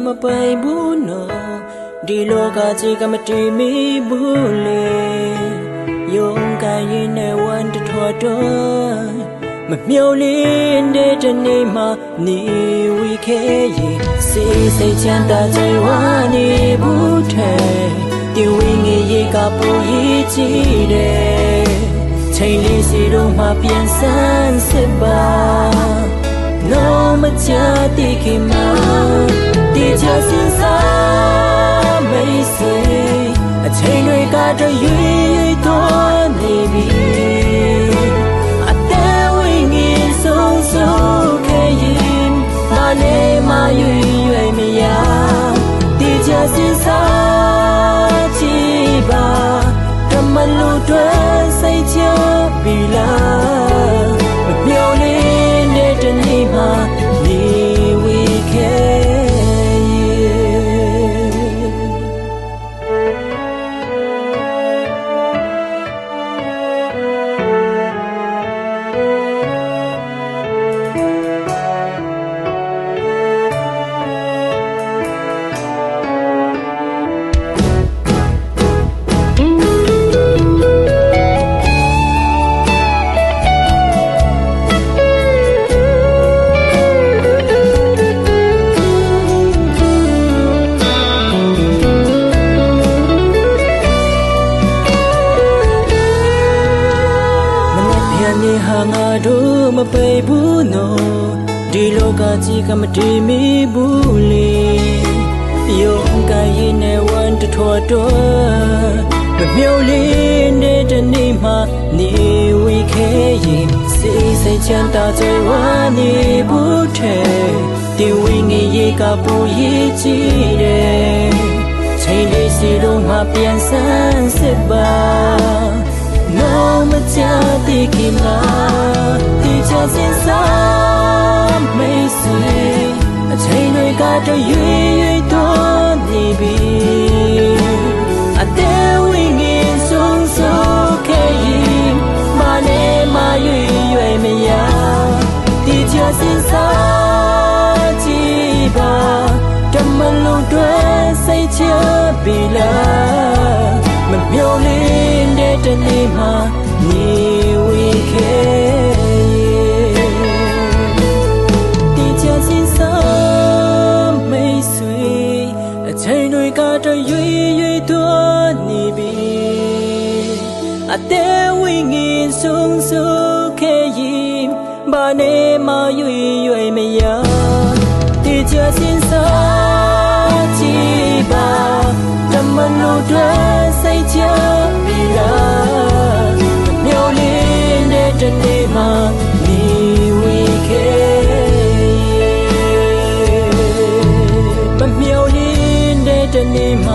မပိုင်ဘူးနော်ဒီလောကကြီးကမတည်မီဘူးလေယုံကရင်နဲ့ဝမ်းတထွားတော့မမျော်လင့်တဲ့တနေ့မှနေဝီခဲရင်စိတ်ချမ်းသာကြွယ်ဝနေဘူးထဲဒီဝင်းငယ်ရေကပူရည်ကြည့်တယ်ချိန်လေးစီတော့မှပြန်ဆန်းစစ်ပါလုံးမချတိခင်မှာတေချာစင်စားမိတ်ဆွေအချိန်တွေကတရွေ့သွားနေပြီအသက်ဝိငင်ဆုံးဆုံးခဲ့ရင်မနဲ့မရွေ့မရတေချာစင်စားကြည့်ပါကမလို့တွေစိတ်ချပြီလားမပြောလေးနဲ့တနေ့မှနေဝေခဲ့ဟာငါတို့မပိတ်ဘူးနော်ဒီလောကကြီးကမတည်မီဘူးလေယုံကရင်နဲ့ဝမ်းတထွားတော့မမျော်လင့်တဲ့တနေ့မှနေဝေခဲရင်စိတ်ချမ်းသာကြွယ်ဝနေဘူးထဲဒီဝင်းငယ်ရေကပူရည်ကြည့်တယ်ချိန်လေးစီတော့မှပြန်ဆန်းစစ်ပါလုံးမချတိခင်မှာတေချာစင်စားမိတ်ဆွေအချိန်တွေကတရွေ့သွားနေပြီအသက်ဝိငင်ဆုံးဆုံးခဲ့ရင်မနဲ့မရွေ့မရတေချာစင်စားကြည့်ပါတမလုံးတွေစိတ်ချပြီလားမမျော်လင့်တဲ့တနေ့မှနေဝေခဲ့တေချာစင်စားမိတ်ဆွေအချိန်တွေကတရွေ့သွားနေပြီအသက်ဝိငင်ဆုံးဆုံးခဲ့ရင်ဘာနဲ့မှရွေ့မရတေချာစင်စားကြည့်ပါတမလို့တွေစိတ်ချပြီလားမျော်လင့်တဲ့တနေ့မှနေဝေခဲ့မမျော်လင့်တဲ့တနေ့မှ